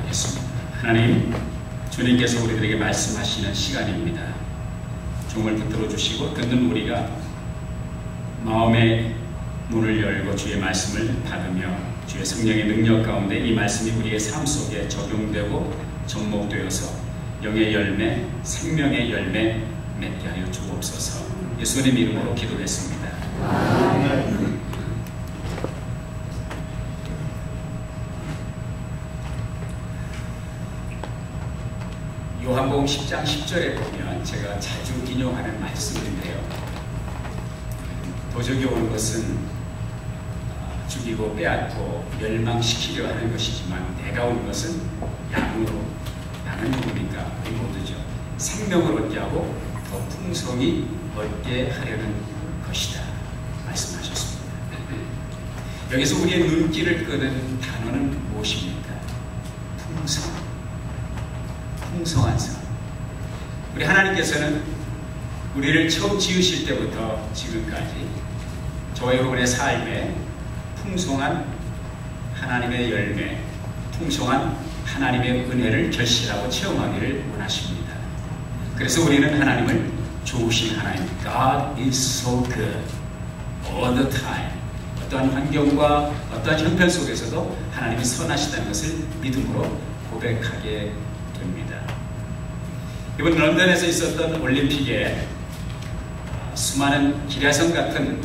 기도하겠습니다. 하나님, 주님께서 우리들에게 말씀하시는 시간입니다. 종을 붙들어 주시고 듣는 우리가 마음의 문을 열고 주의 말씀을 받으며 주의 성령의 능력 가운데 이 말씀이 우리의 삶 속에 적용되고 접목되어서 영의 열매, 생명의 열매 맺게 하여 주옵소서. 예수님 이름으로 기도했습니다. 아멘. 요한복음 10장 10절에 보면 제가 자주 인용하는 말씀인데요. 도적이 오는 것은 죽이고 빼앗고 멸망시키려 하는 것이지만 내가 온 것은 양으로, 양은 누굽니까? 우리 모두죠. 생명을 얻게 하고 더 풍성히 얻게 하려는 것이다 말씀하셨습니다. 여기서 우리의 눈길을 끄는 단어는 무엇입니까? 풍성한 삶. 우리 하나님께서는 우리를 처음 지으실 때부터 지금까지 저와 여러분의 삶에 풍성한 하나님의 열매, 풍성한 하나님의 은혜를 결실하고 체험하기를 원하십니다. 그래서 우리는 하나님을 좋으신 하나님, God is so good all the time. 어떠한 환경과 어떠한 형편 속에서도 하나님이 선하시다는 것을 믿음으로 고백하게 됩니다. 이번 런던에서 있었던 올림픽에 수많은 기량성 같은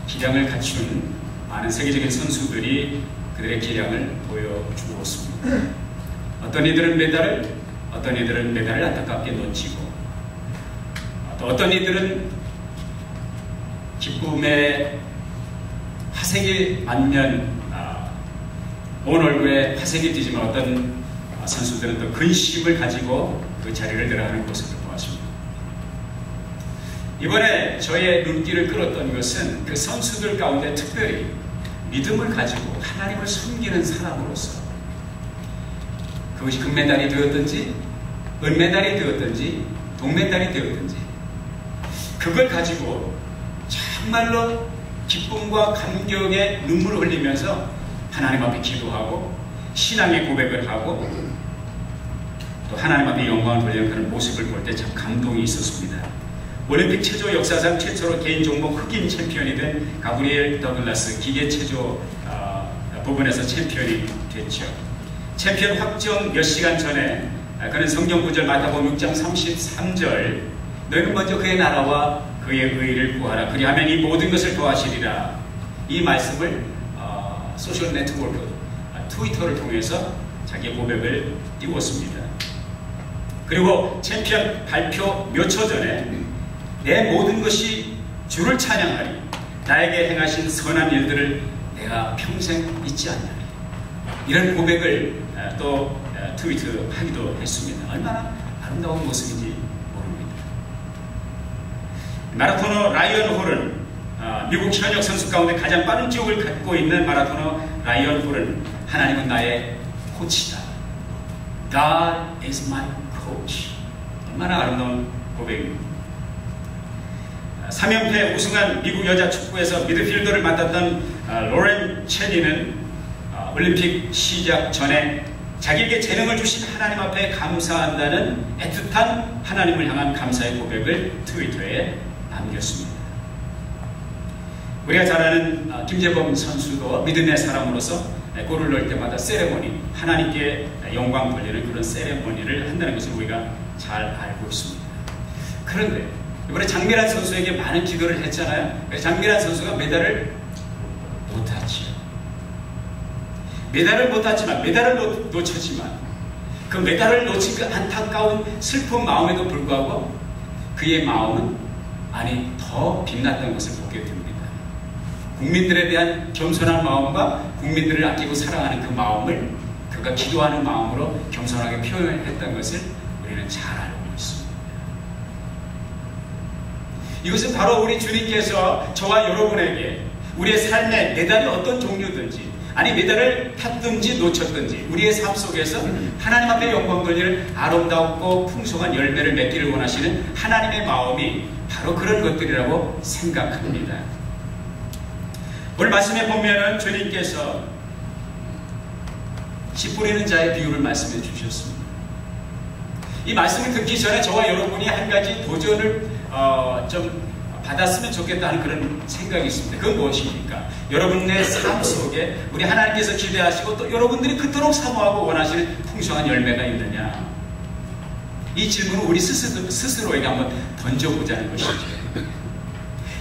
기량을 갖춘 많은 세계적인 선수들이 그들의 기량을 보여주었습니다. 어떤 이들은 메달을 안타깝게 놓치고 또 어떤 이들은 기쁨의 화색이 만면 온 얼굴에 화색이 띄지만 어떤 선수들은 또 근심을 가지고 그 자리를 들어가는 모습을 보았습니다. 이번에 저의 눈길을 끌었던 것은 그 선수들 가운데 특별히 믿음을 가지고 하나님을 섬기는 사람으로서 그것이 금메달이 되었든지 은메달이 되었든지 동메달이 되었든지 그걸 가지고 정말로 기쁨과 감격의 눈물을 흘리면서 하나님 앞에 기도하고 신앙의 고백을 하고 또 하나님 앞에 영광을 돌리는 그런 모습을 볼 때 참 감동이 있었습니다. 올림픽 체조 역사상 최초로 개인 종목 흑인 챔피언이 된 가브리엘 더글라스 기계 체조 부분에서 챔피언이 됐죠. 챔피언 확정 몇 시간 전에 그는 성경 구절 마태복음 6장 33절 너희는 먼저 그의 나라와 그의 의를 구하라 그리하면 이 모든 것을 더하시리라 이 말씀을 소셜 네트워크 트위터를 통해서 자기의 고백을 띄웠습니다. 그리고 챔피언 발표 몇 초 전에 내 모든 것이 주를 찬양하리 나에게 행하신 선한 일들을 내가 평생 잊지 않나리 이런 고백을 또 트위트하기도 했습니다. 얼마나 아름다운 모습인지 모릅니다. 마라토너 라이언 홀은 미국 현역 선수 가운데 가장 빠른 기록을 갖고 있는 마라토너 라이언 홀은 하나님은 나의 코치다. God is my coach. 얼마나 아름다운 고백입니다. 3연패 우승한 미국 여자 축구에서 미드필더를 맡았던 로렌 체니는 올림픽 시작 전에 자기에게 재능을 주신 하나님 앞에 감사한다는 애틋한 하나님을 향한 감사의 고백을 트위터에 남겼습니다. 우리가 잘 아는 김재범 선수도 믿음의 사람으로서 골을 넣을 때마다 세레모니, 하나님께 영광 돌리는 그런 세레모니를 한다는 것을 우리가 잘 알고 있습니다. 그런데 이번에 장미란 선수에게 많은 기도를 했잖아요. 장미란 선수가 메달을 못 탔지요. 메달을 못 탔지만, 메달을 놓쳤지만 그 메달을 놓친 그 안타까운 슬픈 마음에도 불구하고 그의 마음은 더 빛났다는 것을 보게 됩니다. 국민들에 대한 겸손한 마음과 국민들을 아끼고 사랑하는 그 마음을 그가 기도하는 마음으로 겸손하게 표현했다는 것을 우리는 잘 알고 있습니다. 이것은 바로 우리 주님께서 저와 여러분에게 우리의 삶의 메달이 어떤 종류든지 메달을 탔든지 놓쳤든지 우리의 삶 속에서 하나님 앞에 영광 돌리는 아름답고 풍성한 열매를 맺기를 원하시는 하나님의 마음이 바로 그런 것들이라고 생각합니다. 오늘 말씀에 보면은 주님께서 씨 뿌리는 자의 비유를 말씀해 주셨습니다. 이 말씀을 듣기 전에 저와 여러분이 한 가지 도전을 좀 받았으면 좋겠다는 그런 생각이 있습니다. 그건 무엇입니까? 여러분의 삶 속에 우리 하나님께서 기대하시고 또 여러분들이 그토록 사모하고 원하시는 풍성한 열매가 있느냐? 이 질문을 우리 스스로에게 한번 던져보자는 것이죠.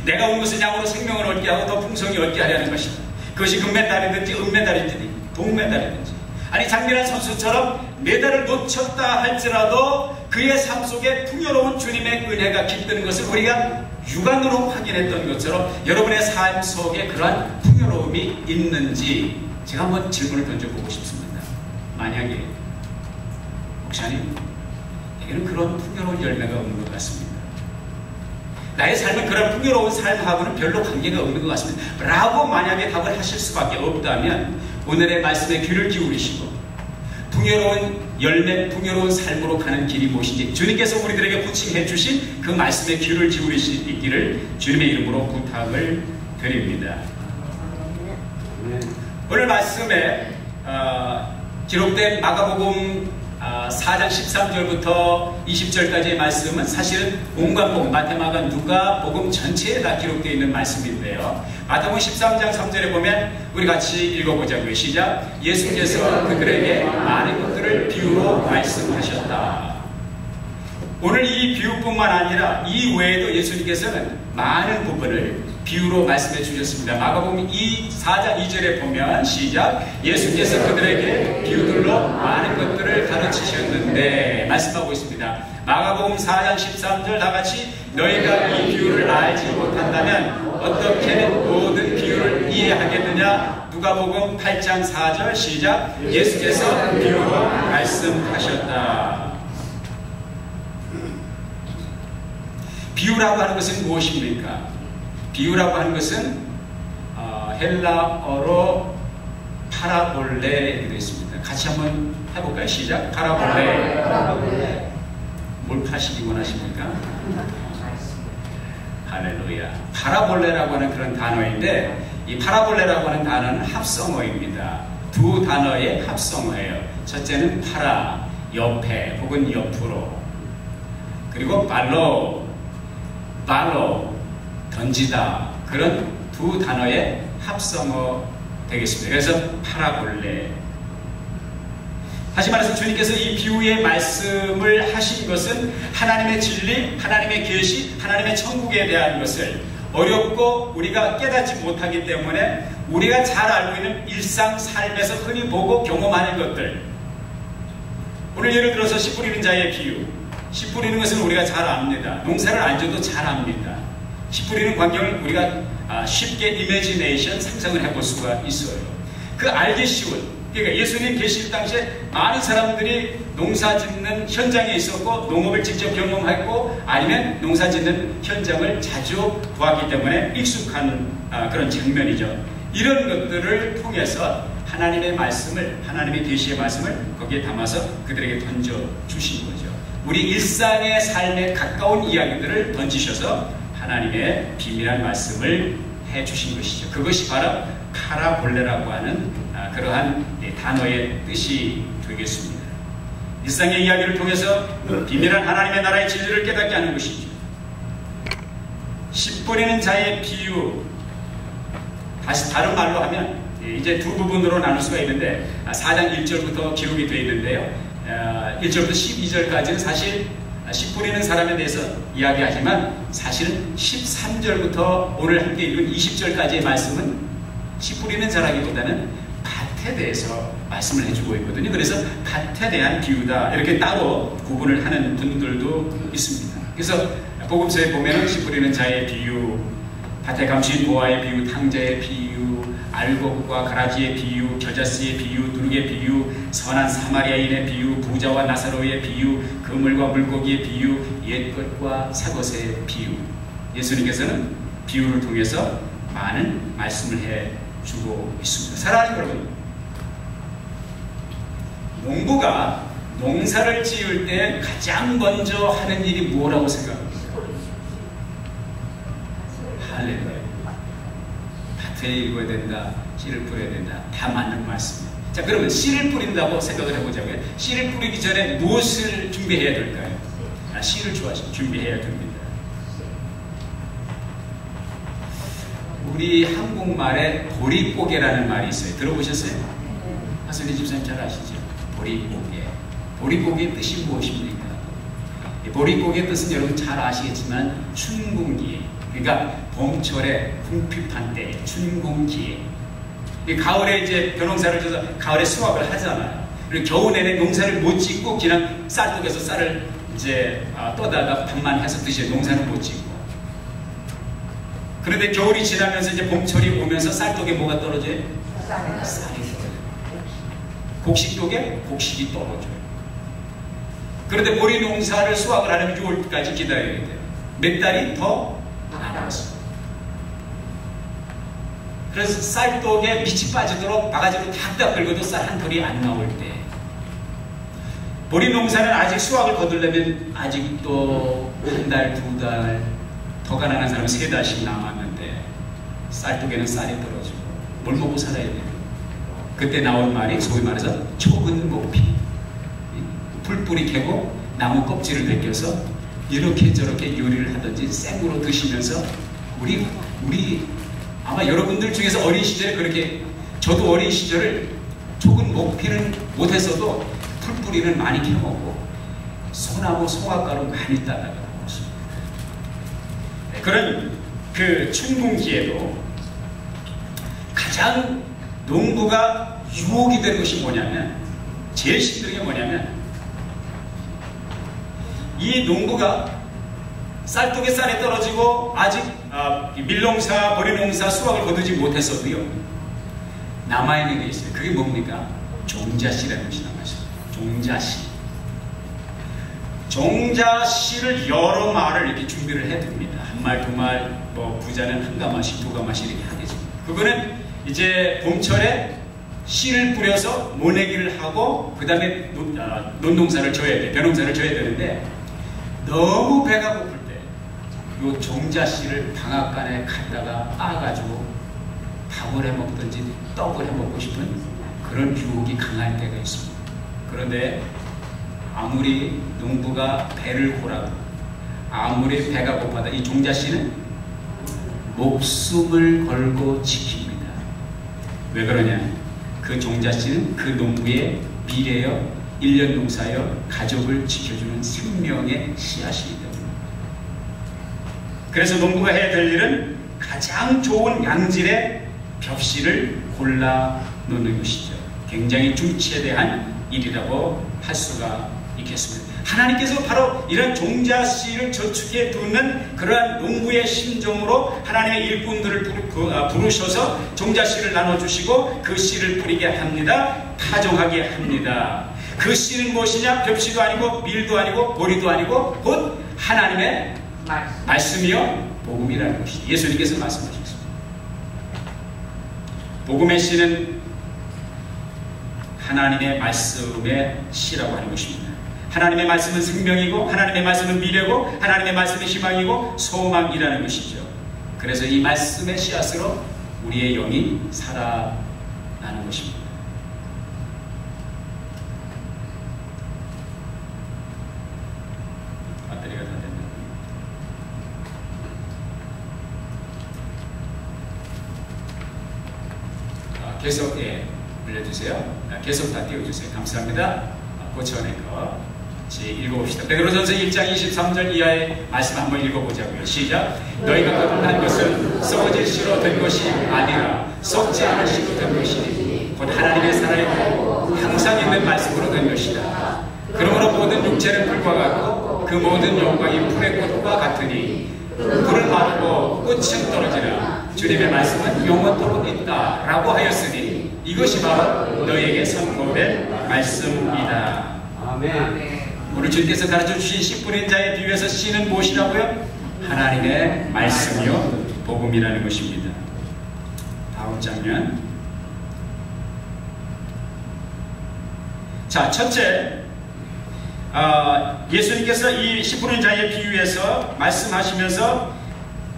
내가 온 것은 양으로 생명을 얻게 하고 더 풍성히 얻게 하려는 것이다. 그것이 금메달이든지 은메달이든지 동메달이든지, 아니 장미란 선수처럼 메달을 놓쳤다 할지라도 그의 삶 속에 풍요로운 주님의 은혜가 깃드는 것을 우리가 육안으로 확인했던 것처럼 여러분의 삶 속에 그러한 풍요로움이 있는지 제가 한번 질문을 던져보고 싶습니다. 만약에 목사님, 내게는 그런 풍요로운 열매가 없는 것 같습니다. 나의 삶은 그런 풍요로운 삶하고는 별로 관계가 없는 것 같습니다. 라고 만약에 답을 하실 수밖에 없다면 오늘의 말씀에 귀를 기울이시고 풍요로운 열매, 풍요로운 삶으로 가는 길이 무엇인지 주님께서 우리들에게 부침해 주신 그 말씀에 귀를 기울이시기를 주님의 이름으로 부탁을 드립니다. 오늘 말씀에 기록된 마가복음 4장 13절부터 20절까지의 말씀은 사실은 온갖 복음, 마태, 마가, 누가 복음 전체에 다 기록되어 있는 말씀인데요. 마태복음 13장 3절에 보면 우리 같이 읽어보자고요. 시작. 예수께서 그들에게 많은 것들을 비유로 말씀하셨다. 오늘 이 비유뿐만 아니라 이 외에도 예수님께서는 많은 부분을 비유로 말씀해 주셨습니다. 마가복음 4장 2절에 보면 시작. 예수께서 그들에게 비유들로 많은 것들을 가르치셨는데 말씀하고 있습니다. 마가복음 4장 13절 다같이 너희가 이 비유를 알지 못한다면 어떻게 모든 비유를 이해하겠느냐. 누가복음 8장 4절 시작. 예수께서 비유로 말씀하셨다. 비유라고 하는 것은 무엇입니까? 비유라고 하는 것은 헬라어로 파라볼레 되어 있습니다. 같이 한번 해볼까요? 시작. 파라볼레. 뭘 파시기 원하십니까? 할렐루야. 파라볼레라고 하는 그런 단어인데 이 파라볼레라고 하는 단어는 합성어입니다. 두 단어의 합성어예요. 첫째는 파라, 옆에 혹은 옆으로, 그리고 발로, 던지다, 그런 두 단어의 합성어 되겠습니다. 그래서 파라볼레. 다시 말해서 주님께서 이 비유의 말씀을 하신 것은 하나님의 진리, 하나님의 계시, 하나님의 천국에 대한 것을 어렵고 우리가 깨닫지 못하기 때문에 우리가 잘 알고 있는 일상 삶에서 흔히 보고 경험하는 것들, 오늘 예를 들어서 씨 뿌리는 자의 비유, 씨 뿌리는 것은 우리가 잘 압니다. 농사를 안 져도 잘 압니다. 씨 뿌리는 광경을 우리가 쉽게 이미지네이션, 상상을 해볼 수가 있어요. 그 알기 쉬운, 그러니까 예수님 계실 당시에 많은 사람들이 농사 짓는 현장에 있었고 농업을 직접 경험했고 아니면 농사 짓는 현장을 자주 보았기 때문에 익숙한 그런 장면이죠. 이런 것들을 통해서 하나님의 말씀을, 하나님의 계시의 말씀을 거기에 담아서 그들에게 던져주신 거죠. 우리 일상의 삶에 가까운 이야기들을 던지셔서 하나님의 비밀한 말씀을 해주신 것이죠. 그것이 바로 파라볼레라고 하는 그러한 단어의 뜻이 되겠습니다. 일상의 이야기를 통해서 비밀한 하나님의 나라의 진리를 깨닫게 하는 것이죠. 씨 뿌리는 자의 비유, 다시 다른 말로 하면 이제 두 부분으로 나눌 수가 있는데 4장 1절부터 기록이 되어 있는데요. 1절부터 12절까지는 사실 씨 뿌리는 사람에 대해서 이야기하지만 사실은 13절부터 오늘 함께 읽은 20절까지의 말씀은 씨 뿌리는 자라기보다는 밭에 대해서 말씀을 해주고 있거든요. 그래서 밭에 대한 비유다, 이렇게 따로 구분을 하는 분들도 있습니다. 그래서 복음서에 보면 씨 뿌리는 자의 비유, 밭에 감추인 보아의 비유, 탕자의 비유, 알곡과 가라지의 비유, 겨자씨의 비유, 누룩의 비유, 선한 사마리아인의 비유, 부자와 나사로의 비유, 그물과 물고기의 비유, 옛것과 새것의 비유. 예수님께서는 비유를 통해서 많은 말씀을 해주고 있습니다. 사랑하는 여러분, 농부가 농사를 지을 때 가장 먼저 하는 일이 뭐라고 생각합니까? 할렐루야. 밭에 읽어야 된다, 씨를 뿌려야 된다, 다 맞는 말씀이에요. 자, 그러면 씨를 뿌린다고 생각을 해보자고요. 씨를 뿌리기 전에 무엇을 준비해야 될까요? 씨를 준비해야 됩니다. 우리 한국말에 보릿고개라는 말이 있어요. 들어보셨어요? 하슬리 집사님 잘 아시죠? 보릿고개. 보릿고개의 뜻이 무엇입니까? 보릿고개의 뜻은 여러분 잘 아시겠지만 춘궁기에, 그러니까 봄철에 궁핍한 때 춘궁기에, 가을에 이제 벼농사를 져서 가을에 수확을 하잖아요. 그리고 겨우 내내 농사를 못 짓고 그냥 쌀떡에서 쌀을 이제 떠다가 밥만 해서 드시는 농사를 못 짓고, 그런데 겨울이 지나면서 이제 봄철이 오면서 쌀떡에 뭐가 떨어져요? 쌀이 떨어져요. 곡식독에 곡식이 떨어져요. 그런데 보리 농사를 수확을 하려면 6월까지 기다려야 돼요. 몇 달이 더 남았어요. 그래서 쌀떡에 밑이 빠지도록 바가지로 탁탁 긁어도 쌀 한 톨이 안 나올 때, 보리 농사는 아직 수확을 거두려면 아직도 한 달, 두 달, 더 가난한 사람은 3달씩 남았는데 쌀떡에는 쌀이 떨어지고 뭘 먹고 살아야 돼요? 그때 나온 말이 소위 말해서 촉은 목피. 풀뿌리 캐고 나무 껍질을 벗겨서 이렇게 저렇게 요리를 하든지 생으로 드시면서 우리 아마 여러분들 중에서 어린 시절에 그렇게, 저도 어린 시절을 촉은 목피는 못했어도 풀뿌리는 많이 캐먹고 소나무 송화가루 많이 따다가 먹었습니다. 그런 그 춘궁기에도 가장 농부가 유혹이 되는 것이 뭐냐면, 제일 힘든 게 뭐냐면, 이 농부가 쌀떡에 쌀이 떨어지고 아직 밀농사, 보리농사 수확을 거두지 못했어도요, 남아있는 게 있어요. 그게 뭡니까? 종자씨라는 것이 남아있어요. 종자씨. 종자씨를 여러 말을 이렇게 준비를 해둡니다. 한 말, 두 말, 뭐 부자는 한 가마씩, 두 가마씩 이렇게 하겠죠. 그거는 이제 봄철에 씨를 뿌려서 모내기를 하고 그 다음에 논농사를 져야 돼, 벼농사를 져야 되는데, 너무 배가 고플 때 이 종자씨를 방앗간에 갖다가 빻아가지고 밥을 해 먹든지 떡을 해 먹고 싶은 그런 유혹이 강할 때가 있습니다. 그런데 아무리 농부가 배를 고라고, 아무리 배가 고파도 이 종자씨는 목숨을 걸고 지킵니다. 왜 그러냐? 그 종자씨는 그 농부의 미래여, 1년 농사여 가족을 지켜주는 생명의 씨앗이기 때문에. 그래서 농부가 해야 될 일은 가장 좋은 양질의 벽씨를 골라 놓는 것이죠. 굉장히 중체대한 일이라고 할 수가 있겠습니다. 하나님께서 바로 이런 종자씨를 저축해 두는 그러한 농부의 심정으로 하나님의 일꾼들을 부르셔서 종자씨를 나눠주시고 그 씨를 뿌리게 합니다. 파종하게 합니다. 그 씨는 무엇이냐? 벽씨도 아니고 밀도 아니고 보리도 아니고 곧 하나님의 말씀이요 복음이라는 것이 예수님께서 말씀하셨습니다. 복음의 씨는 하나님의 말씀의 씨라고 하는 것입니다. 하나님의 말씀은 생명이고 하나님의 말씀은 미래고 하나님의 말씀은 희망이고 소망이라는 것이죠. 그래서 이 말씀의 씨앗으로 우리의 영이 살아나는 것입니다. 배터리가 다 됐네요. 계속 올려주세요. 계속 다 띄워주세요. 감사합니다. 고쳐낸 거 읽어봅시다. 베드로전서 1장 23절 이하의 말씀 한번 읽어보자고요. 시작. 너희가 거듭난 것은 썩어질 씨로 된 것이 아니라 썩지 않을 씨로 된 것이니 곧 하나님의 살아있고 항상 있는 말씀으로 된 것이다. 그러므로 모든 육체는 불과 같고 그 모든 영광이 풀의 꽃과 같으니 불은 마르고 꽃은 떨어지나 주님의 말씀은 영원토록 있다 라고 하였으니 이것이 바로 너희에게 선포된 말씀이다. 아멘. 우리 주님께서 가르쳐 주신 씨 뿌린 자의 비유에서 씨는 무엇이라고요? 하나님의 말씀이요 복음이라는 것입니다. 다음 장면. 자, 첫째, 예수님께서 이 씨 뿌린 자의 비유에서 말씀하시면서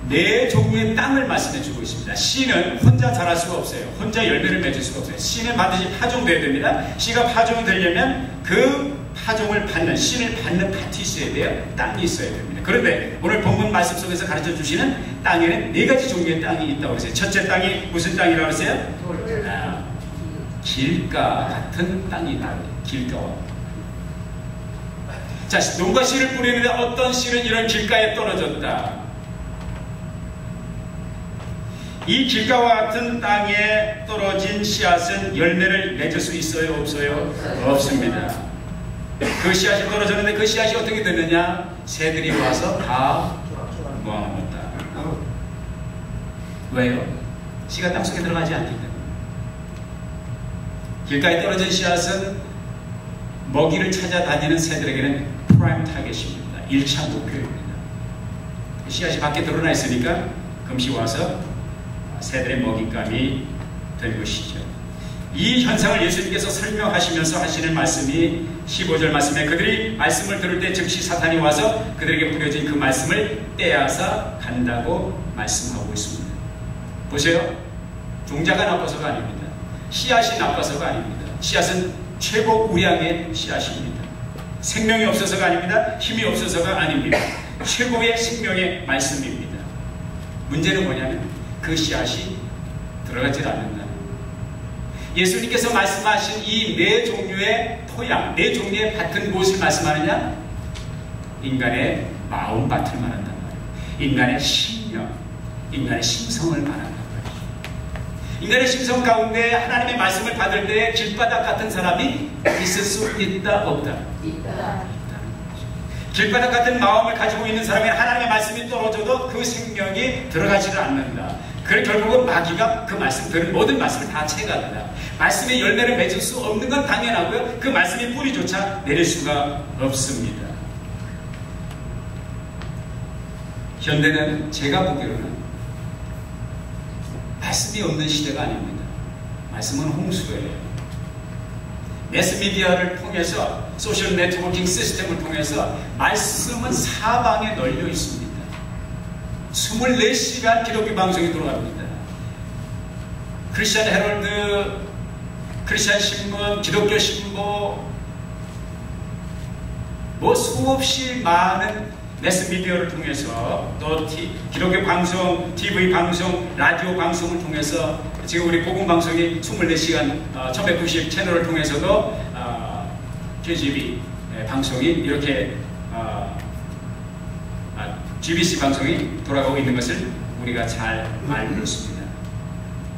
네 종류의 땅을 말씀해 주고 있습니다. 씨는 혼자 자랄 수가 없어요. 혼자 열매를 맺을 수가 없어요. 씨는 반드시 파종되어야 됩니다. 씨가 파종이 되려면 그 파종을 받는, 씨를 받는 밭이 있어야 돼요. 땅이 있어야 됩니다. 그런데 오늘 본문 말씀 속에서 가르쳐 주시는 땅에는 네 가지 종류의 땅이 있다고 그랬어요. 첫째 땅이 무슨 땅이라고 그랬어요? 길가 같은 땅이다. 길가와. 자, 농가 씨를 뿌리는데 어떤 씨는 이런 길가에 떨어졌다. 이 길가와 같은 땅에 떨어진 씨앗은 열매를 맺을 수 있어요? 없어요? 없습니다. 그 씨앗이 떨어졌는데 그 씨앗이 어떻게 되느냐? 새들이 와서 다 모아먹었다. 왜요? 씨가 땅속에 들어가지 않기 때문에. 길가에 떨어진 씨앗은 먹이를 찾아다니는 새들에게는 프라임 타겟입니다. 1차 목표입니다. 씨앗이 밖에 드러나 있으니까 금시 와서 새들의 먹잇감이 된 것이죠. 이 현상을 예수님께서 설명하시면서 하시는 말씀이 15절 말씀에 그들이 말씀을 들을 때 즉시 사탄이 와서 그들에게 뿌려진 그 말씀을 떼앗아 간다고 말씀하고 있습니다. 보세요. 종자가 나빠서가 아닙니다. 씨앗이 나빠서가 아닙니다. 씨앗은 최고 우량의 씨앗입니다. 생명이 없어서가 아닙니다. 힘이 없어서가 아닙니다. 최고의 생명의 말씀입니다. 문제는 뭐냐면 그 씨앗이 들어가질 않는다. 예수님께서 말씀하신 이 네 종류의 토양, 네 종류의 밭은 무엇을 말씀하느냐? 인간의 마음밭을 말한단 말이에요. 인간의 신령, 인간의 심성을 말한단 말이에요. 인간의 심성 가운데 하나님의 말씀을 받을 때 길바닥 같은 사람이 있을 수 있다, 없다? 있다. 길바닥 같은 마음을 가지고 있는 사람이 하나님의 말씀이 떨어져도 그 생명이 들어가지를 않는다. 그래 결국은 마귀가 그 말씀, 들은 모든 말씀을 다 채간다. 말씀의 열매를 맺을 수 없는 건 당연하고요. 그 말씀의 뿌리조차 내릴 수가 없습니다. 현대는 제가 보기로는 말씀이 없는 시대가 아닙니다. 말씀은 홍수예요. 매스미디어를 통해서 소셜 네트워킹 시스템을 통해서 말씀은 사방에 널려 있습니다. 24시간 기독교 방송이 돌아갑니다. 크리스천 헤럴드, 크리스천 신문, 기독교 신보, 뭐 수없이 많은 매스미디어를 통해서 또 기독교 방송, TV 방송, 라디오 방송을 통해서 지금 우리 복음 방송이 24시간 1190 채널을 통해서도 KGB 방송이 이렇게 GBC 방송이 돌아가고 있는 것을 우리가 잘 알고 있습니다.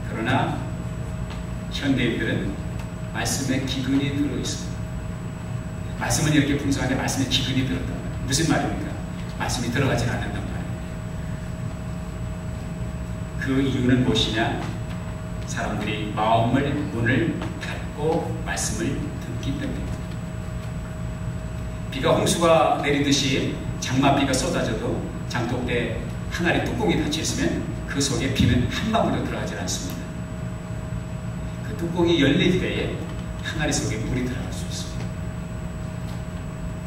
그러나 현대인들은 말씀에 기근이 들어있습니다. 말씀은 이렇게 풍성한데 말씀에 기근이 들었단 말이에요. 무슨 말입니까? 말씀이 들어가지 않는단 말이에요. 그 이유는 무엇이냐? 사람들이 문을 닫고 말씀을 듣기 때문입니다. 비가 홍수가 내리듯이 장맛비가 쏟아져도 장독대 항아리 뚜껑이 닫혀있으면 그 속에 비는 한 방울도 들어가지 않습니다. 그 뚜껑이 열릴 때에 항아리 속에 물이 들어갈 수 있습니다.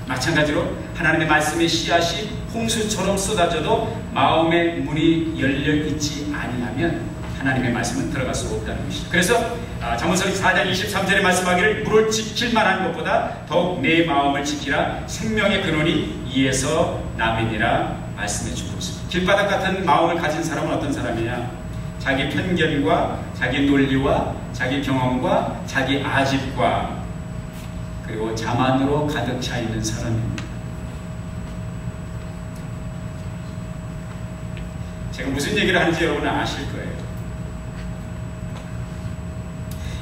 마찬가지로 하나님의 말씀의 씨앗이 홍수처럼 쏟아져도 마음의 문이 열려있지 아니하면 하나님의 말씀은 들어갈 수 없다는 것이죠. 그래서 잠언서 4장 23절에 말씀하기를 물을 지킬 만한 것보다 더욱 내 마음을 지키라 생명의 근원이 이에서 남이니라 말씀해 주고 있습니다. 길바닥 같은 마음을 가진 사람은 어떤 사람이냐? 자기 편견과 자기 논리와 자기 경험과 자기 아집과 그리고 자만으로 가득 차 있는 사람입니다. 제가 무슨 얘기를 하는지 여러분은 아실 거예요.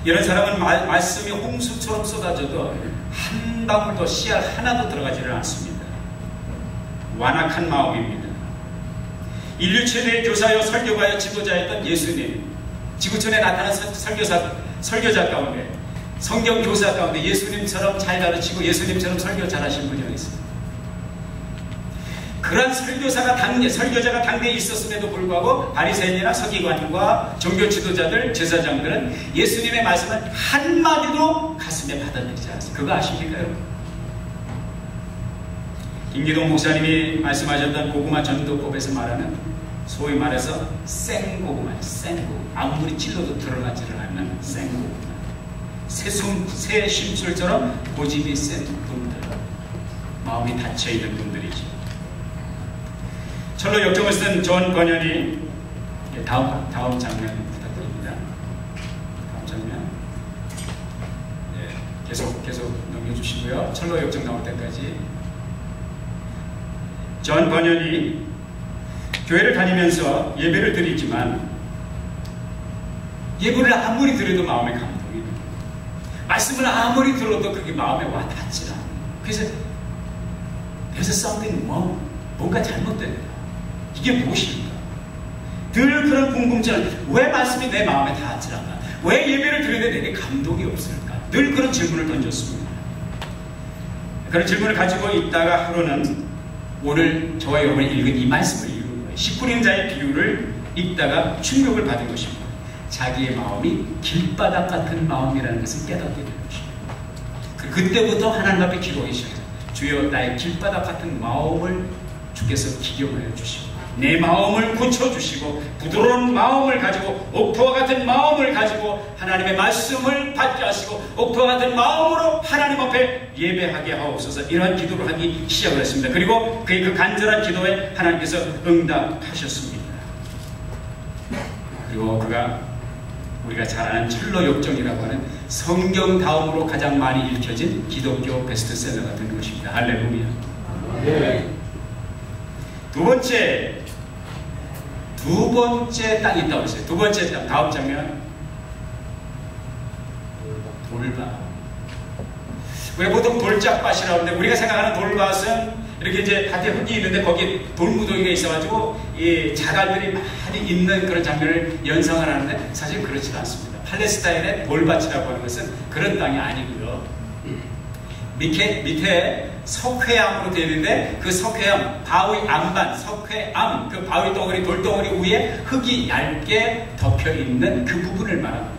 이런 사람은 말씀이 홍수처럼 쏟아져도 한 방울도 씨앗 하나도 들어가지를 않습니다. 완악한 마음입니다. 인류 최대의 교사여 설교가여 지도자였던 예수님, 지구촌에 나타난 설교자 가운데, 성경 교사 가운데 예수님처럼 잘 가르치고 예수님처럼 설교 잘하신 분이 어디 있습니다. 그런 설교자가 당대에 있었음에도 불구하고 바리새인이나 서기관과 종교 지도자들, 제사장들은 예수님의 말씀을 한마디도 가슴에 받아들이지 않았어요. 그거 아십니까 여러분? 김기동 목사님이 말씀하셨던 고구마 전도법에서 말하는 소위 말해서 생고구마, 생고구마. 아무리 찔러도 드러나지를 않는 생고구마. 새 심술처럼 고집이 센 분들, 마음이 닫혀있는 분들이죠. 철로 역정을 쓴 존 번연이, 다음 장면 부탁드립니다. 다음 장면. 계속 넘겨주시고요. 철로 역정 나올 때까지. 존 번연이 교회를 다니면서 예배를 드리지만 예배를 아무리 드려도 마음에 감동이 돼요. 말씀을 아무리 들어도 그게 마음에 와 닿지 않아요. 그래서 there's something wrong. 뭔가 잘못된다. 이게 무엇일까? 늘 그런 궁금증을, 왜 말씀이 내 마음에 닿지 않나? 왜 예배를 드리는데 내게 감동이 없을까? 늘 그런 질문을 던졌습니다. 그런 질문을 가지고 있다가 하루는 오늘 저와 여러분이 읽은 이 말씀을 읽은 거예요. 씨 뿌리는 자의 비유를 읽다가 충격을 받은 것입니다. 자기의 마음이 길바닥 같은 마음이라는 것을 깨닫게 된 것입니다. 그때부터 하나님 앞에 기도하기 시작했어요. 주여, 나의 길바닥 같은 마음을 주께서 기경하여 주시고 내 마음을 고쳐주시고 부드러운 마음을 가지고 옥토와 같은 마음을 가지고 하나님의 말씀을 받게 하시고 옥토와 같은 마음으로 하나님 앞에 예배하게 하옵소서. 이러한 기도를 하기 시작을 했습니다. 그리고 그의 그 간절한 기도에 하나님께서 응답하셨습니다. 그리고 그가 우리가 잘 아는 철로 역정이라고 하는 성경 다음으로 가장 많이 읽혀진 기독교 베스트셀러가 된 것입니다. 할렐루야. 네. 두 번째 땅이 있다고 했어요. 두 번째 땅. 다음 장면. 돌밭. 왜 보통 돌짝밭이라고 하는데 우리가 생각하는 돌밭은 이렇게 이제 밭에 흙이 있는데 거기에 돌무더기가 있어가지고 이 자갈들이 많이 있는 그런 장면을 연상을 하는데 사실 그렇지 않습니다. 팔레스타인의 돌밭이라고 하는 것은 그런 땅이 아니고요. 밑에 석회암으로 되어 있는데 그 석회암, 바위 암반, 석회암, 그 바위 덩어리, 돌덩어리 위에 흙이 얇게 덮여 있는 그 부분을 말합니다.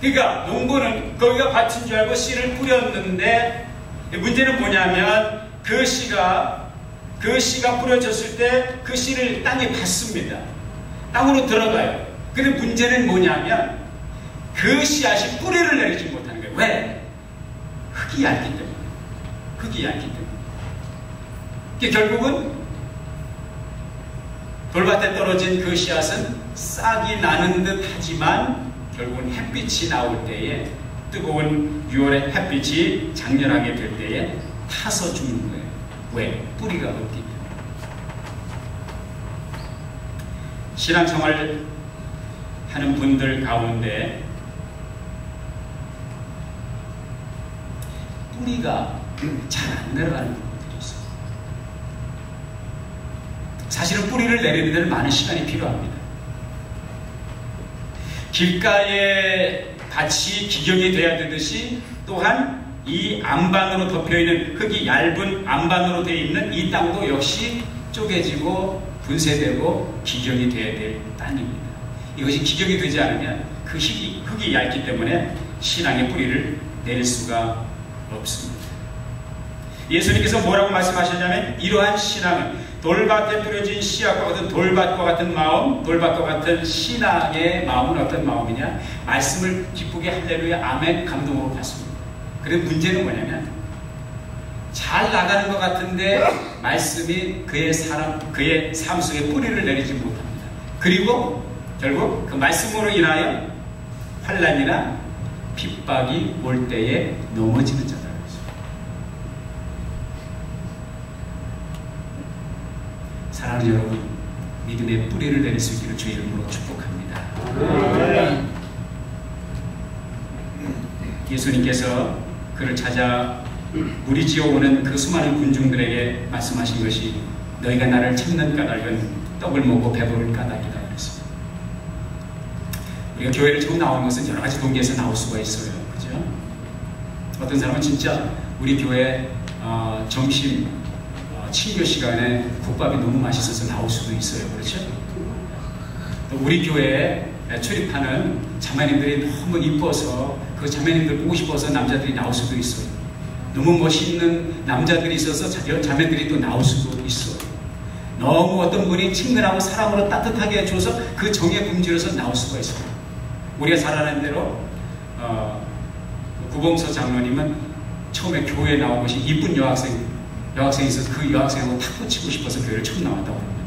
그러니까 농부는 거기가 밭인 줄 알고 씨를 뿌렸는데 문제는 뭐냐면 그 씨가 뿌려졌을 때 그 씨를 땅에 받습니다. 땅으로 들어가요. 근데 문제는 뭐냐면 그 씨앗이 뿌리를 내리지 못하는 거예요. 왜? 흙이 얇기 때문에. 흙이 얇기 때문에. 결국은 돌밭에 떨어진 그 씨앗은 싹이 나는 듯 하지만 결국은 햇빛이 나올 때에 뜨거운 6월의 햇빛이 장렬하게 될 때에 타서 죽는 거예요. 왜? 뿌리가 없기 때문에. 신앙생활 하는 분들 가운데 뿌리가 잘 안 내려가는 분들이 있어요. 사실은 뿌리를 내리는 데는 많은 시간이 필요합니다. 길가에 밭이 기경이 돼야 되듯이 또한 이 암반으로 덮여있는 흙이 얇은 암반으로 되어 있는 이 땅도 역시 쪼개지고 분쇄되고 기경이 돼야 될 땅입니다. 이것이 기경이 되지 않으면 그 흙이 얇기 때문에 신앙의 뿌리를 내릴 수가 없습니다. 예수님께서 뭐라고 말씀하셨냐면 이러한 신앙은 돌밭에 뿌려진 씨앗과 같은 돌밭과 같은 마음, 돌밭과 같은 신앙의 마음은 어떤 마음이냐? 말씀을 기쁘게 할렐루야 아멘 감동으로 받습니다. 그런데 문제는 뭐냐면 잘 나가는 것 같은데 말씀이 그의 삶 속에 뿌리를 내리지 못합니다. 그리고 결국 그 말씀으로 인하여 환난이나 핍박이 올 때에 넘어지는 자다. 사랑하는 여러분, 믿음의 뿌리를 내릴 수 있기를 주의 이름으로 축복합니다. 예수님께서 그를 찾아 무리지어 오는 그 수많은 군중들에게 말씀하신 것이 너희가 나를 찾는 까닭은 떡을 먹고 배부를 까닭이다 그랬습니다. 우리가 교회를 처음 나오는 것은 여러 가지 동기에서 나올 수가 있어요. 그죠? 어떤 사람은 진짜 우리 교회 점심 친교 시간에 국밥이 너무 맛있어서 나올 수도 있어요. 그렇죠? 또 우리 교회에 출입하는 자매님들이 너무 이뻐서 그 자매님들 보고 싶어서 남자들이 나올 수도 있어요. 너무 멋있는 남자들이 있어서 자매들이 또 나올 수도 있어요. 너무 어떤 분이 친근하고 사랑으로 따뜻하게 해줘서 그 정에 굶주려서 나올 수가 있어요. 우리가 잘 아는 대로 구봉서 장로님은 처음에 교회에 나온 것이 이쁜 여학생이 있어서 그 여학생하고 탁구 치고 싶어서 교회를 처음 나왔다고 합니다.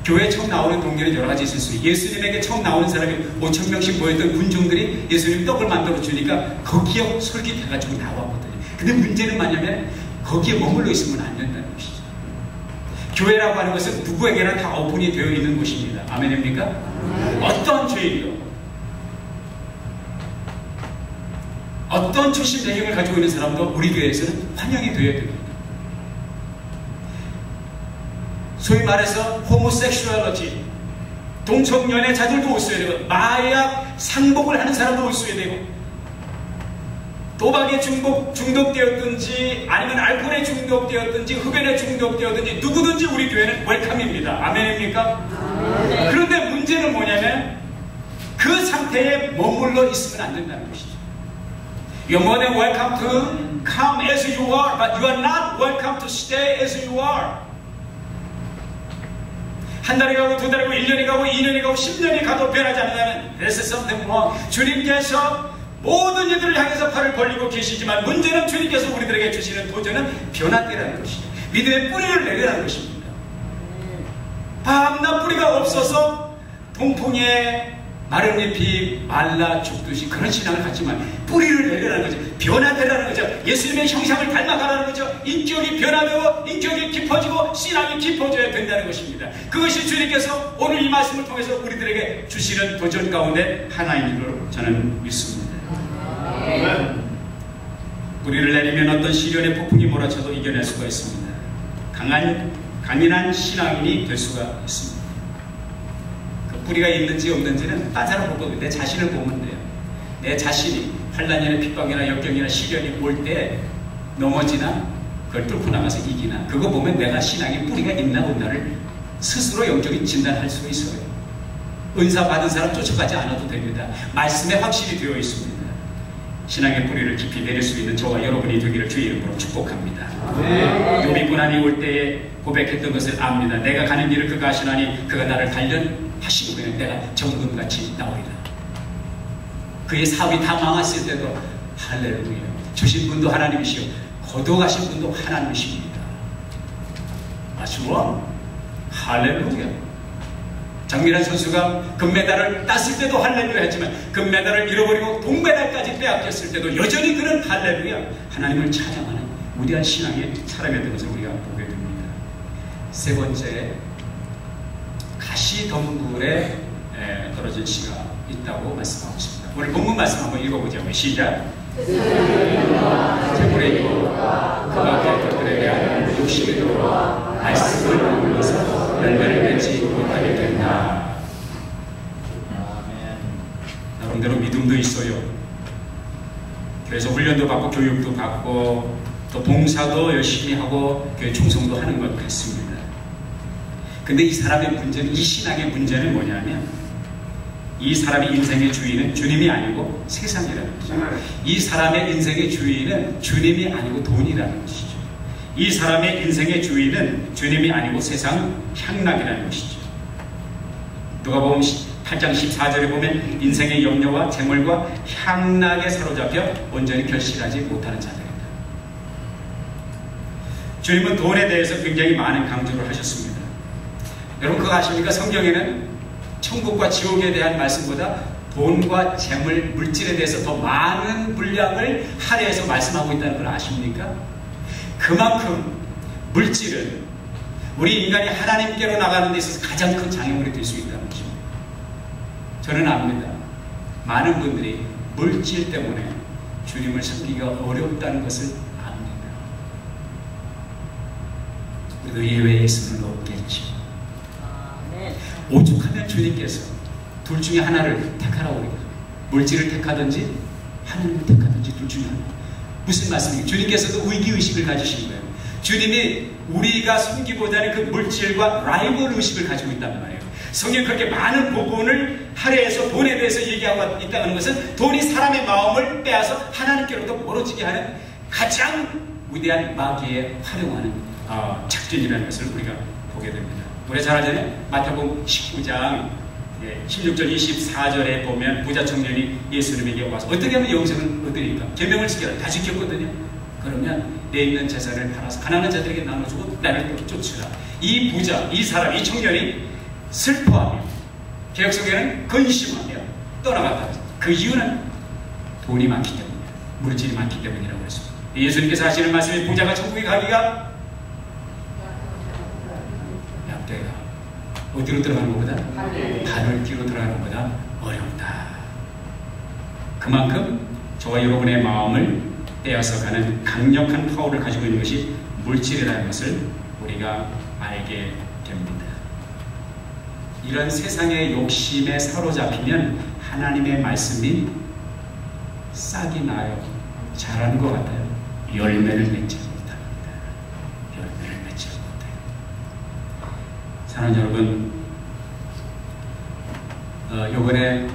교회에 처음 나오는 동기는 여러 가지 있을 수 있어요. 예수님에게 처음 나오는 사람이 5,000명씩 모였던 군중들이 예수님 떡을 만들어 주니까 거기에 솔깃해가지고 나왔거든요. 근데 문제는 뭐냐면 거기에 머물러 있으면 안 된다는 것이죠. 교회라고 하는 것은 누구에게나 다 오픈이 되어 있는 곳입니다. 아멘입니까? 어떤 죄인도 어떤 출신 배경을 가지고 있는 사람도 우리 교회에서는 환영이 되어야 됩니다. 소위 말해서 호모섹슈얼리티, 동성연애자들도 있어야 되고, 마약 상복을 하는 사람도 있어야 되고, 도박에 중독되었든지 아니면 알코올에 중독되었든지 흡연에 중독되었든지 누구든지 우리 교회는 웰컴입니다. 아멘입니까? 그런데 문제는 뭐냐면 그 상태에 머물러 있으면 안 된다는 것이죠. You're more than welcome to come as you are, but you are not welcome to stay as you are. 한 달이 가고 두 달이 가고 1년이 가고 2년이 가고 10년이 가도 변하지 않는다면 This is something wrong. 주님께서 모든 이들을 향해서 팔을 벌리고 계시지만 문제는 주님께서 우리들에게 주시는 도전은 변화되라는 것이죠. 믿음의 뿌리를 내리라는 것입니다. 밤낮 뿌리가 없어서 동풍에 마른 잎이 말라 죽듯이 그런 신앙을 갖지만 뿌리를 내리라는 거죠. 변화되라는 거죠. 예수님의 형상을 닮아가라는 거죠. 인격이 변화되고 인격이 깊어지고 신앙이 깊어져야 된다는 것입니다. 그것이 주님께서 오늘 이 말씀을 통해서 우리들에게 주시는 도전 가운데 하나인 줄 저는 믿습니다. 뿌리를 내리면 어떤 시련의 폭풍이 몰아쳐도 이겨낼 수가 있습니다. 강인한 신앙인이 될 수가 있습니다. 그 뿌리가 있는지 없는지는 따져라 보고 내 자신을 보면 돼요. 내 자신이 환난이나 핍박이나 역경이나 시련이 올 때 넘어지나 그걸 뚫고 나가서 이기나 그거 보면 내가 신앙의 뿌리가 있나 없나를 스스로 영적인 진단할 수 있어요. 은사 받은 사람 쫓아가지 않아도 됩니다. 말씀에 확실히 되어 있습니다. 신앙의 뿌리를 깊이 내릴 수 있는 저와 여러분이 되기를 주의 이름으로 축복합니다. 욥이 고난이 올 때에 고백했던 것을 압니다. 내가 가는 길을 그가 아시나니 그가 나를 단련하시고 그냥 내가 정금같이 나오리라. 그의 사업이 다 망했을 때도 할렐루야. 주신 분도 하나님이시오. 거둬가신 분도 하나님이십니다. 맞죠? 할렐루야. 장미란 선수가 금메달을 땄을 때도 할렐루야 했지만 금메달을 잃어버리고 동메달까지 빼앗겼을 때도 여전히 그는 할렐루야. 하나님을 찬양하는 위대한 신앙의 사람이었던 것을 우리가 보게 됩니다. 세 번째, 가시덤불에 떨어진 씨가 있다고 말씀하고 있습니다. 오늘 본문 말씀 한번 읽어보자고요. 시작. 재물의 이고 그가 것들에 대한 욕심이 들어 말씀을 머물러서 열매를 맺지 못하게 된다. 나름대로 믿음도 있어요. 그래서 훈련도 받고 교육도 받고 또 봉사도 열심히 하고 교회 충성도 하는 것 같습니다. 근데 이 사람의 문제는, 이 신앙의 문제는 뭐냐면 이 사람의 인생의 주인은 주님이 아니고 세상이라는 것이죠. 이 사람의 인생의 주인은 주님이 아니고 돈이라는 것이죠. 이 사람의 인생의 주인은 주님이 아니고 세상 향락이라는 것이죠. 누가복음 8장 14절에 보면 인생의 염려와 재물과 향락에 사로잡혀 온전히 결실하지 못하는 자들이다. 주님은 돈에 대해서 굉장히 많은 강조를 하셨습니다. 여러분 그거 아십니까? 성경에는 천국과 지옥에 대한 말씀보다 돈과 재물, 물질에 대해서 더 많은 분량을 할애해서 말씀하고 있다는 걸 아십니까? 그만큼 물질은 우리 인간이 하나님께로 나가는 데 있어서 가장 큰 장애물이 될 수 있다는 것입니다. 저는 압니다. 많은 분들이 물질 때문에 주님을 섬기기가 어렵다는 것을 압니다. 우리도 예외일 수는 없겠죠. 오죽하면 주님께서 둘 중에 하나를 택하라고 그래요. 물질을 택하든지 하나님을 택하든지 둘 중에 하나. 무슨 말씀이에요? 주님께서도 위기의식을 가지신 거예요. 주님이 우리가 숨기보다는 그 물질과 라이벌 의식을 가지고 있단 말이에요. 성경이 그렇게 많은 부분을 할애해서 돈에 대해서 얘기하고 있다는 것은 돈이 사람의 마음을 빼앗아 하나님께로부터 멀어지게 하는 가장 위대한 마귀에 활용하는 작전이라는 것을 우리가 보게 됩니다. 우리 잘 알잖아요. 마태복음 19장 16절 24절에 보면 부자 청년이 예수님에게 와서 어떻게 하면 영생을 얻으니까 계명을 지켜라. 다 지켰거든요. 그러면 내 있는 재산을 팔아서 가난한 자들에게 나눠주고 나를 쫓으라. 이 부자, 이 사람, 이 청년이 슬퍼하며 개혁 속에는 근심하며 떠나갔다. 그 이유는 돈이 많기 때문이에요. 물질이 많기 때문이라고 했습니다. 예수님께서 하시는 말씀이 부자가 천국에 가기가 약대가 어디로 들어가는 것보다 발을 뒤로 들어가는 것보다 어렵다. 그만큼 저와 여러분의 마음을 빼앗아가는 강력한 파워를 가지고 있는 것이 물질이라는 것을 우리가 알게 됩니다. 이런 세상의 욕심에 사로잡히면 하나님의 말씀이 싹이 나요. 잘하는 것 같아요. 열매를 맺지 못합니다. 열매를 맺지 못해요. 사랑하는 여러분, 요번에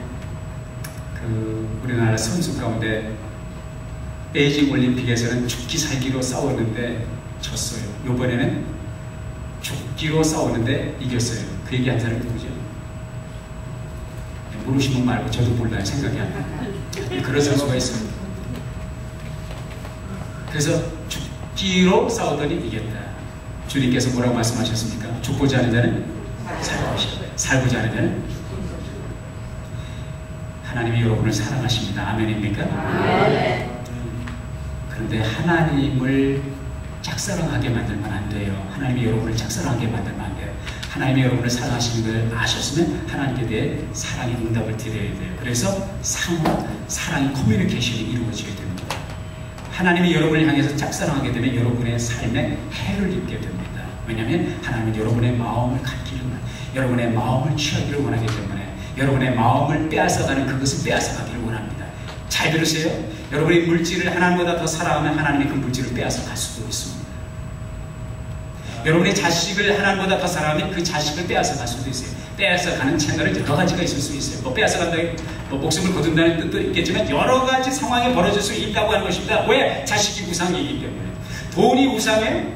우리나라 선수 가운데 베이징 올림픽에서는 죽기 살기로 싸웠는데 졌어요. 요번에는 죽기로 싸우는데 이겼어요. 그 얘기 한 사람이 누구죠? 모르시는 분 말고 저도 몰라요. 생각이 안 나요. 그런 선수가 있습니다. 그래서 죽기로 싸우더니 이겼다. 주님께서 뭐라고 말씀하셨습니까? 죽고자 하는 자는 살고 것이다. 살고자 하는 자는 하나님이 여러분을 사랑하십니다. 아멘입니까? 아멘. 그런데 하나님을 짝사랑하게 만들면 안 돼요. 하나님이 여러분을 짝사랑하게 만들면 안 돼요. 하나님이 여러분을 사랑하시는 걸 아셨으면 하나님께 대해 사랑의 응답을 드려야 돼요. 그래서 상호 사랑의 커뮤니케이션이 이루어지게 됩니다. 하나님이 여러분을 향해서 짝사랑하게 되면 여러분의 삶에 해를 입게 됩니다. 왜냐하면 하나님은 여러분의 마음을 갖기를 원합니다. 여러분의 마음을 취하기를 원하기 때문에 여러분의 마음을 빼앗아가는 그것을 빼앗아가기를 원합니다. 잘 들으세요. 여러분이 물질을 하나님보다 더 사랑하면 하나님이 그 물질을 빼앗아갈 수도 있습니다. 여러분의 자식을 하나님보다 더 사랑하면 그 자식을 빼앗아갈 수도 있어요. 빼앗아가는 채널은 여러 가지가 있을 수 있어요. 빼앗아간다는 목숨을 거둔다는 뜻도 있겠지만 여러 가지 상황이 벌어질 수 있다고 하는 것입니다. 왜? 자식이 우상이기 때문에. 돈이 우상에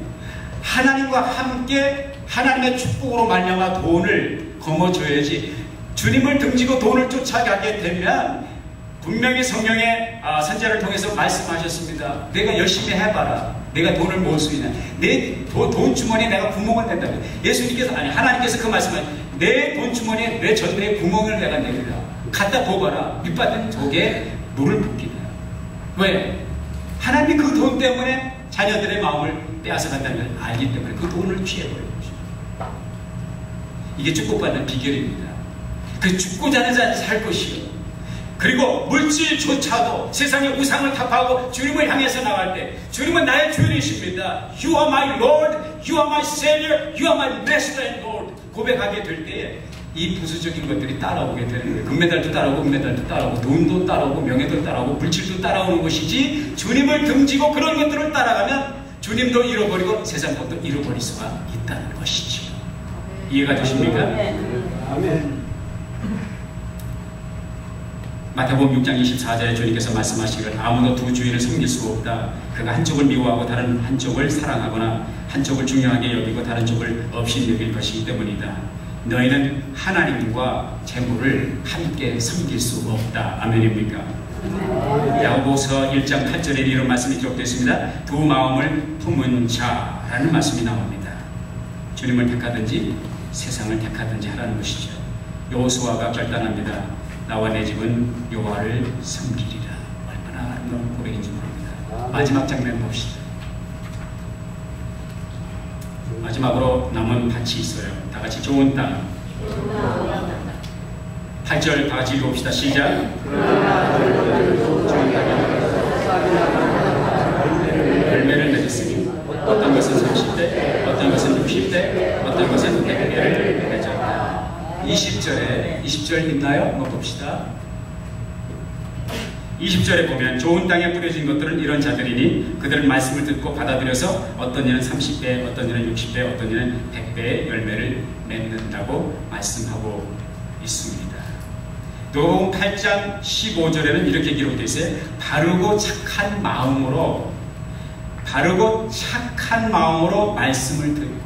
하나님과 함께 하나님의 축복으로 말미암아 돈을 거머쥐어야지. 주님을 등지고 돈을 쫓아가게 되면 분명히 성경의 선지자를 통해서 말씀하셨습니다. 내가 열심히 해봐라. 내가 돈을 모을 수 있는 내 돈 주머니에 내가 구멍을 낸다고. 예수님께서 하나님께서 그 말씀을 내 돈 주머니에 내 전대에 구멍을 내가 내리라. 갖다 부어봐라. 밑바닥 속에 물을 붓기다. 왜? 하나님이 그 돈 때문에 자녀들의 마음을 빼앗아간다는 걸 알기 때문에 그 돈을 취해버리는 것입니다. 이게 축복받는 비결입니다. 그 죽고자 하는 자는 살 것이요. 그리고 물질조차도 세상의 우상을 타파하고 주님을 향해서 나갈 때 주님은 나의 주인이십니다. You are my Lord, You are my Savior, You are my Master and Lord 고백하게 될 때에 이 부수적인 것들이 따라오게 되는 거예요. 금메달도 따라오고 은메달도 따라오고 돈도 따라오고 명예도 따라오고 물질도 따라오는 것이지 주님을 등지고 그런 것들을 따라가면 주님도 잃어버리고 세상 것도 잃어버릴 수가 있다는 것이지요. 이해가 되십니까? 아멘. 마태복음 6장 24절에 주님께서 말씀하시기를 아무도 두 주인을 섬길 수가 없다. 그가 한쪽을 미워하고 다른 한쪽을 사랑하거나 한쪽을 중요하게 여기고 다른 쪽을 없이 여길 것이기 때문이다. 너희는 하나님과 재물을 함께 섬길 수 없다. 아멘입니까? 야고보서 1장 8절에 이런 말씀이 기록되어 있습니다. 두 마음을 품은 자라는 말씀이 나옵니다. 주님을 택하든지 세상을 택하든지 하라는 것이죠. 여호수아가 결단합니다. 나와 내 집은 여호와를 섬기리라. 얼마나 아름다운 고백인지 모릅니다. 마지막 장면 봅시다. 마지막으로 남은 밭이 있어요. 다 같이 좋은 땅. 8절 다 같이 읽어봅시다. 시작. 열매를 맺었으니 어떤 것은 30대, 어떤 것은 60대, 어떤 것은 100대를 맺었다. 20절 있나요? 한번 봅시다. 20절에 보면 좋은 땅에 뿌려진 것들은 이런 자들이니 그들은 말씀을 듣고 받아들여서 어떤 이는 30배, 어떤 이는 60배, 어떤 이는 100배의 열매를 맺는다고 말씀하고 있습니다. 누가복음 8장 15절에는 이렇게 기록되어 있어요. 바르고 착한 마음으로 바르고 착한 마음으로 말씀을 듣고.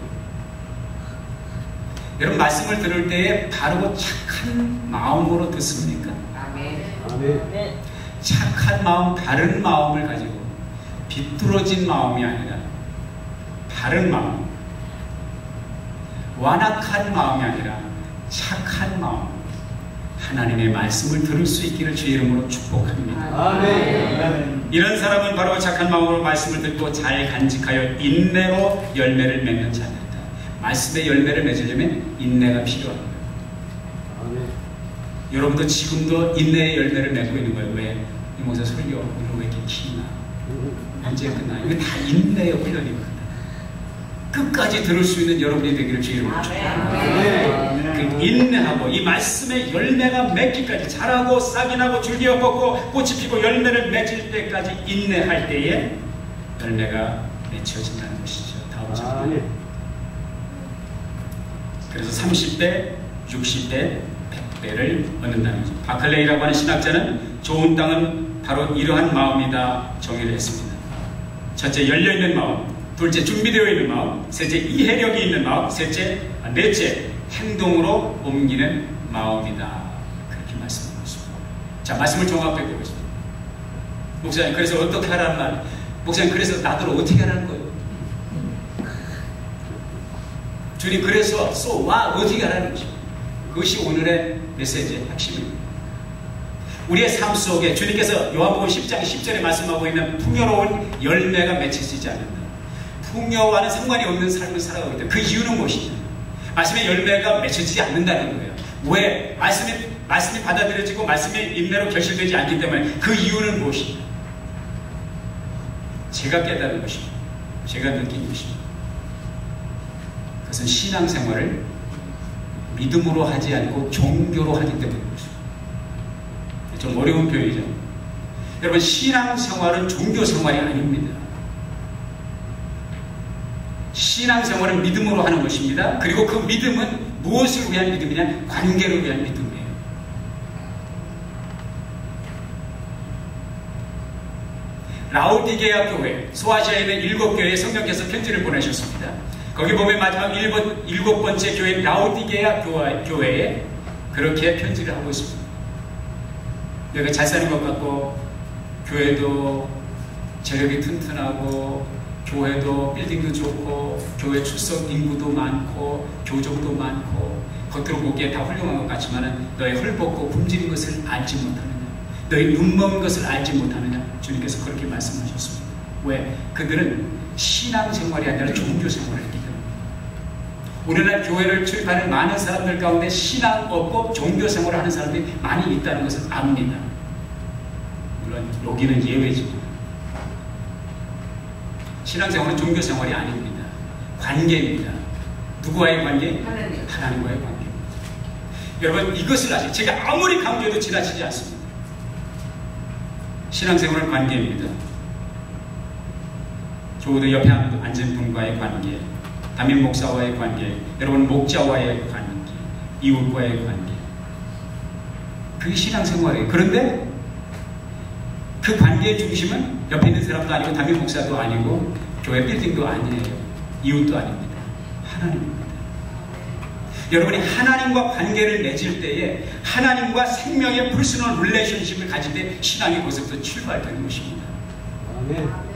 여러분, 말씀을 들을 때에 바르고 착한 마음으로 듣습니까? 아멘. 착한 마음, 바른 마음을 가지고 비뚤어진 마음이 아니라 바른 마음, 완악한 마음이 아니라 착한 마음, 하나님의 말씀을 들을 수 있기를 주의 이름으로 축복합니다. 아멘. 이런 사람은 바로 착한 마음으로 말씀을 듣고 잘 간직하여 인내로 열매를 맺는 자입니다. 말씀의 열매를 맺으려면 인내가 필요합니다. 아멘. 여러분도 지금도 인내의 열매를 맺고 있는 거예요. 왜? 이 목사 설교 오늘 왜 이렇게 기나? 언제 끝나? 이거 다 인내의 훈련이거든요. 끝까지 들을 수 있는 여러분이 되기를 주의 이름으로 축복합니다. 그 인내하고 이 말씀의 열매가 맺기까지 자라고 싹이 나고 줄기가 뻗고 꽃이 피고 열매를 맺을 때까지 인내할 때에 열매가 맺혀진다는 것이죠. 다음 장. 그래서 30배, 60배, 100배를 얻는다는 거죠. 바클레이라고 하는 신학자는 좋은 땅은 바로 이러한 마음이다 정의를 했습니다. 첫째, 열려있는 마음. 둘째, 준비되어 있는 마음. 셋째, 이해력이 있는 마음. 넷째, 행동으로 옮기는 마음이다. 그렇게 말씀하셨습니다. 자, 말씀을 종합해 보겠습니다. 목사님, 그래서 어떻게 하라는 말? 목사님, 그래서 나더러 어떻게 하라는 거예요? 주님, 그래서 어떻게 하라는 것입니다. 그것이 오늘의 메시지의 핵심입니다. 우리의 삶 속에 주님께서 요한복음 10장 10절에 말씀하고 있는 풍요로운 열매가 맺혀지지 않는다. 풍요와는 상관이 없는 삶을 살아가고 있다. 그 이유는 무엇이냐? 말씀의 열매가 맺혀지지 않는다는 거예요. 왜? 말씀이 받아들여지고 말씀의 인내로 결실되지 않기 때문에. 그 이유는 무엇이냐? 제가 깨달은 것입니다. 제가 느낀 것입니다. 그것은 신앙생활을 믿음으로 하지 않고 종교로 하기 때문인 것입니다. 좀 어려운 표현이죠. 여러분, 신앙생활은 종교생활이 아닙니다. 신앙생활은 믿음으로 하는 것입니다. 그리고 그 믿음은 무엇을 위한 믿음이냐? 관계를 위한 믿음이에요. 라오디게아 교회, 소아시아에 있는 7교회에 성령께서 편지를 보내셨습니다. 거기 보면 마지막 7번째 교회 라오디게아 교회에 그렇게 편지를 하고 있습니다. 여기가 잘 사는 것 같고 교회도 재력이 튼튼하고 교회도 빌딩도 좋고 교회 출석 인구도 많고 교정도 많고 겉으로 보기에 다 훌륭한 것 같지만 너의 헐벗고 굶주린 것을 알지 못하느냐, 너의 눈먼 것을 알지 못하느냐, 주님께서 그렇게 말씀하셨습니다. 왜? 그들은 신앙생활이 아니라 종교생활을 했기 때문에. 오늘날 교회를 출입하는 많은 사람들 가운데 신앙 없고 종교생활을 하는 사람들이 많이 있다는 것을 압니다. 물론 여기는 예외지만 신앙생활은 종교생활이 아닙니다. 관계입니다. 누구와의 관계? 하나님과의 관계입니다. 여러분, 이것을 아시죠? 제가 아무리 강조해도 지나치지 않습니다. 신앙생활은 관계입니다. 교우들 옆에 앉은 분과의 관계, 담임 목사와의 관계, 여러분 목자와의 관계, 이웃과의 관계, 그게 신앙생활이에요. 그런데 그 관계의 중심은 옆에 있는 사람도 아니고 담임 목사도 아니고 교회 빌딩도 아니에요. 이웃도 아닙니다. 하나님입니다. 여러분이 하나님과 관계를 맺을 때에 하나님과 생명의 퍼스널 릴레이션십을 가질 때 신앙이 거기서부터 출발되는 것입니다. 아멘.